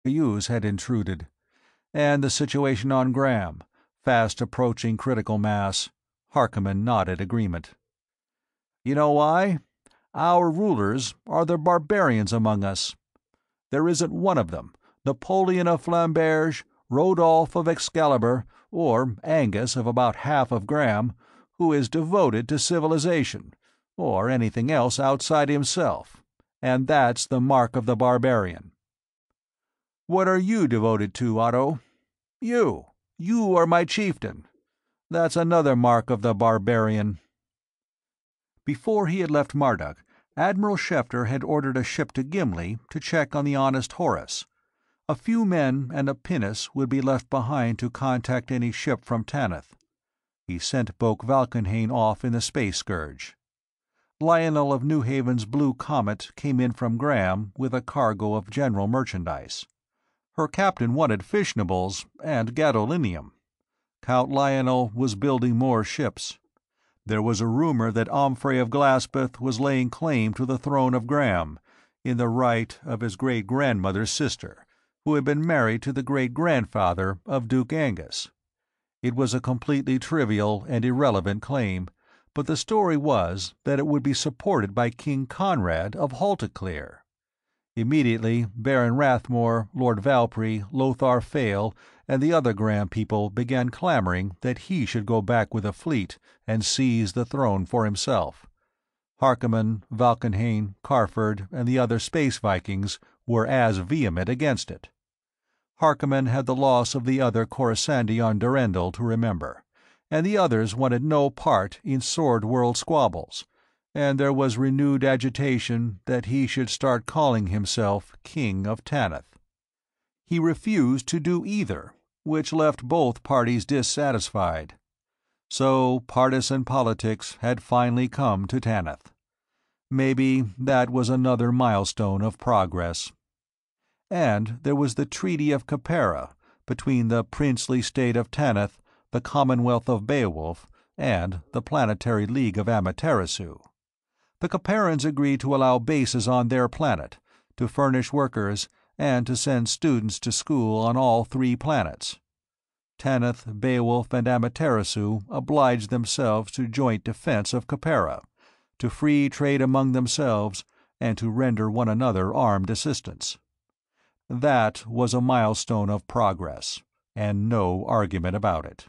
Use had intruded, and the situation on Gram, fast approaching critical mass. Harkonnen nodded agreement. You know why? Our rulers are the barbarians among us. There isn't one of them, Napoleon of Flamberge, Rodolphe of Excalibur, or Angus of about half of Gram, who is devoted to civilization, or anything else outside himself, and that's the mark of the barbarian. What are you devoted to, Otto? You. You are my chieftain. That's another mark of the barbarian. Before he had left Marduk, Admiral Schefter had ordered a ship to Gimli to check on the honest Horus. A few men and a pinnace would be left behind to contact any ship from Tanith. He sent Boak Valkenhayn off in the Space Scourge. Lionel of New Haven's Blue Comet came in from Graham with a cargo of general merchandise. Her captain wanted fissionables and gadolinium. Count Lionel was building more ships. There was a rumor that Omfrey of Glaspeth was laying claim to the throne of Graham, in the right of his great-grandmother's sister, who had been married to the great-grandfather of Duke Angus. It was a completely trivial and irrelevant claim, but the story was that it would be supported by King Conrad of Halteclear. Immediately, Baron Rathmore, Lord Valpry, Lothar Fail, and the other Graham people began clamoring that he should go back with a fleet and seize the throne for himself. Harkonnen, Valkenhayn, Carford, and the other space Vikings were as vehement against it. Harkonnen had the loss of the other Coruscandi on Durendal to remember, and the others wanted no part in Sword World squabbles, and there was renewed agitation that he should start calling himself King of Tanith. He refused to do either, which left both parties dissatisfied. So partisan politics had finally come to Tanith. Maybe that was another milestone of progress. And there was the Treaty of Khepera between the princely state of Tanith, the Commonwealth of Beowulf, and the Planetary League of Amaterasu. The Kheperans agreed to allow bases on their planet, to furnish workers, and to send students to school on all 3 planets. Tanith, Beowulf, and Amaterasu obliged themselves to joint defense of Khepera, to free trade among themselves, and to render one another armed assistance. That was a milestone of progress, and no argument about it.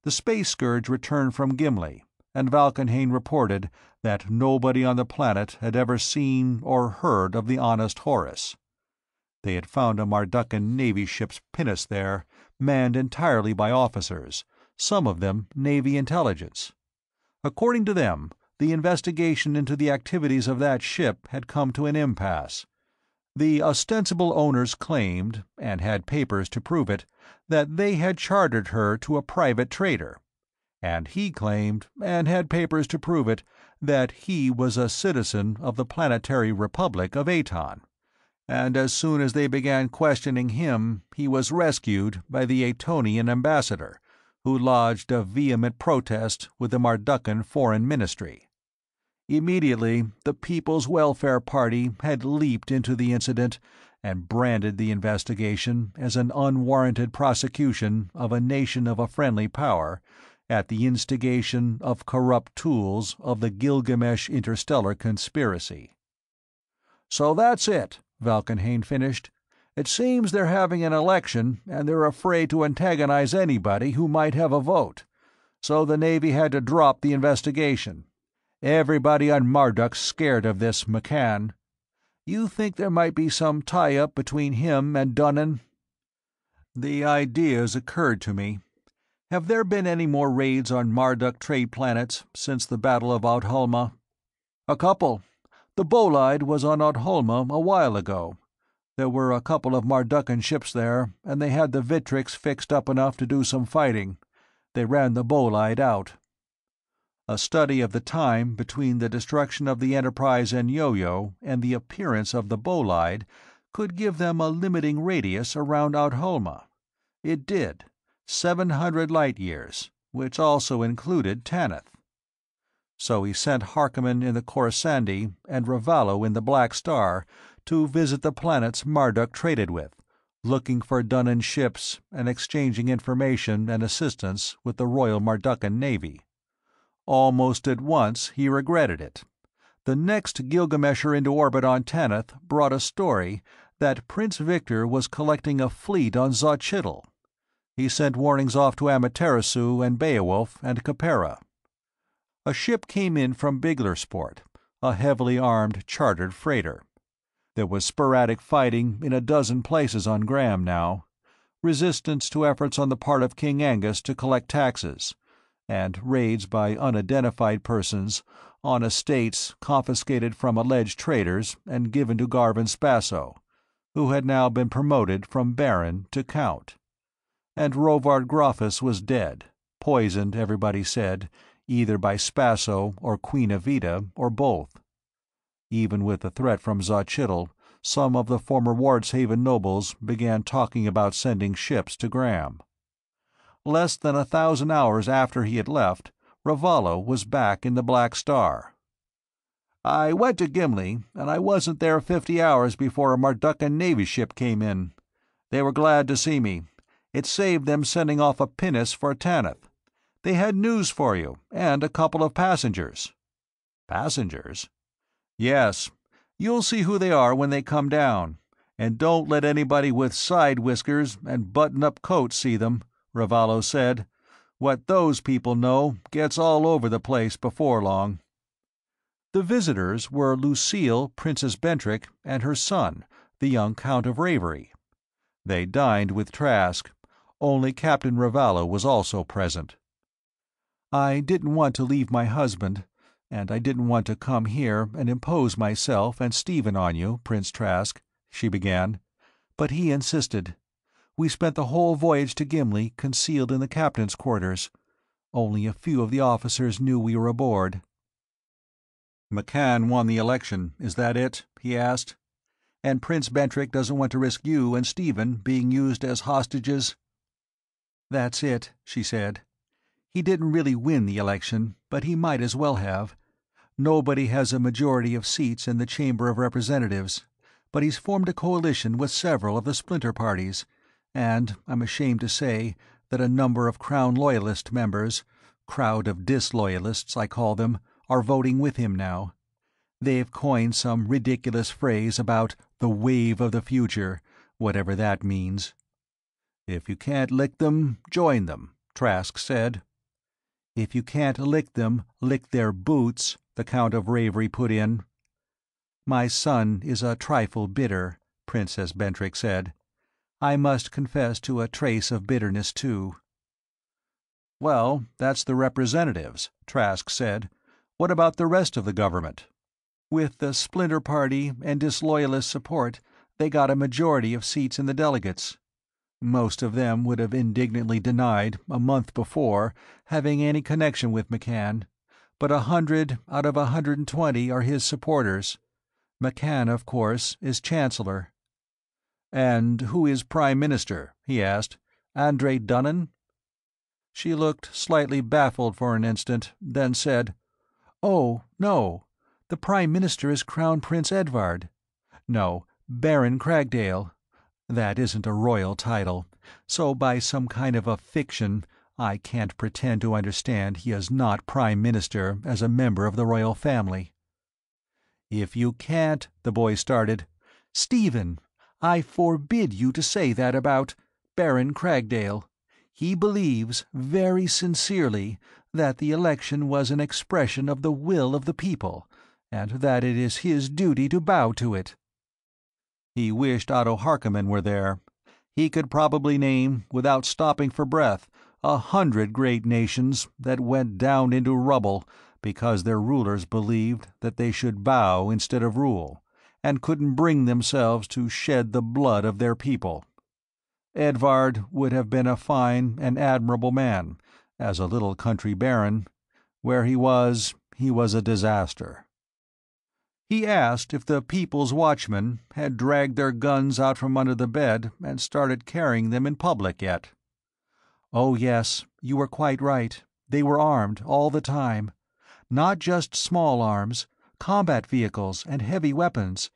The Space Scourge returned from Gimli, and Valkenhayn reported that nobody on the planet had ever seen or heard of the honest Horus. They had found a Mardukan Navy ship's pinnace there, manned entirely by officers, some of them Navy intelligence. According to them, the investigation into the activities of that ship had come to an impasse. The ostensible owners claimed, and had papers to prove it, that they had chartered her to a private trader, and he claimed, and had papers to prove it, that he was a citizen of the Planetary Republic of Aton, and as soon as they began questioning him, he was rescued by the Atonian ambassador, who lodged a vehement protest with the Mardukan Foreign Ministry. Immediately, the People's Welfare Party had leaped into the incident and branded the investigation as an unwarranted prosecution of a nation of a friendly power at the instigation of corrupt tools of the Gilgamesh Interstellar Conspiracy. "So that's it," Valkenhayn finished. "It seems they're having an election, and they're afraid to antagonize anybody who might have a vote. So the Navy had to drop the investigation. Everybody on Marduk's scared of this McCann. You think there might be some tie-up between him and Dunnan?" The ideas occurred to me. Have there been any more raids on Marduk trade planets since the Battle of Audhulma? "A couple. The Bolide was on Audhulma a while ago. There were a couple of Mardukan ships there, and they had the Victrix fixed up enough to do some fighting. They ran the Bolide out." A study of the time between the destruction of the Enterprise and Yo-Yo and the appearance of the Bolide could give them a limiting radius around Audhulma. It did. 700 light-years, which also included Tanith. So he sent Harkonnen in the Coruscandi and Ravallo in the Black Star to visit the planets Marduk traded with, looking for Dunnan's ships and exchanging information and assistance with the Royal Mardukan Navy. Almost at once he regretted it. The next Gilgamesher into orbit on Tanith brought a story that Prince Victor was collecting a fleet on Xochitl. He sent warnings off to Amaterasu and Beowulf and Capera. A ship came in from Biglersport, a heavily armed chartered freighter. There was sporadic fighting in a dozen places on Graham now, resistance to efforts on the part of King Angus to collect taxes, and raids by unidentified persons on estates confiscated from alleged traitors and given to Garvin Spasso, who had now been promoted from Baron to Count. And Rovard Groffus was dead, poisoned, everybody said, either by Spasso or Queen Evita, or both. Even with the threat from Xochitl, some of the former Wardshaven nobles began talking about sending ships to Graham. Less than 1,000 hours after he had left, Ravallo was back in the Black Star. "I went to Gimli, and I wasn't there 50 hours before a Mardukan Navy ship came in. They were glad to see me. It saved them sending off a pinnace for Tanith. They had news for you, and a couple of passengers." "Passengers?" "Yes. You'll see who they are when they come down. And don't let anybody with side whiskers and button-up coats see them," Ravallo said. "What those people know gets all over the place before long." The visitors were Lucille, Princess Bentrick, and her son, the young Count of Ravery. They dined with Trask. Only Captain Ravallo was also present. "I didn't want to leave my husband, and I didn't want to come here and impose myself and Stephen on you, Prince Trask," she began. "But he insisted. We spent the whole voyage to Gimli concealed in the captain's quarters. Only a few of the officers knew we were aboard." "McCann won the election, is that it?" he asked. "And Prince Bentrick doesn't want to risk you and Stephen being used as hostages?" "That's it," she said. "He didn't really win the election, but he might as well have. Nobody has a majority of seats in the Chamber of Representatives, but he's formed a coalition with several of the splinter parties, and I'm ashamed to say that a number of Crown Loyalist members, crowd of disloyalists I call them, are voting with him now. They've coined some ridiculous phrase about the wave of the future, whatever that means." "If you can't lick them, join them," Trask said. "If you can't lick them, lick their boots," the Count of Ravery put in. "My son is a trifle bitter," Princess Bentrick said. "I must confess to a trace of bitterness, too." "Well, that's the representatives," Trask said. "What about the rest of the government?" "With the Splinter Party and disloyalist support, they got a majority of seats in the delegates. Most of them would have indignantly denied, a month before, having any connection with McCann, but 100 out of 120 are his supporters. McCann, of course, is Chancellor." "And who is Prime Minister?" he asked. "Andre Dunnan?" She looked slightly baffled for an instant, then said, "Oh, no. The Prime Minister is Crown Prince Edvard. No, Baron Cragdale. That isn't a royal title, so by some kind of a fiction I can't pretend to understand he is not Prime Minister as a member of the royal family." "If you can't—" the boy started. "Stephen, I forbid you to say that about Baron Cragdale. He believes, very sincerely, that the election was an expression of the will of the people, and that it is his duty to bow to it." He wished Otto Harkonnen were there. He could probably name, without stopping for breath, 100 great nations that went down into rubble because their rulers believed that they should bow instead of rule, and couldn't bring themselves to shed the blood of their people. Edvard would have been a fine and admirable man, as a little country baron. Where he was a disaster. He asked if the People's Watchmen had dragged their guns out from under the bed and started carrying them in public yet. "Oh yes, you were quite right. They were armed, all the time. Not just small arms, combat vehicles and heavy weapons.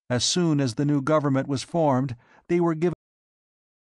As soon as the new government was formed, they were given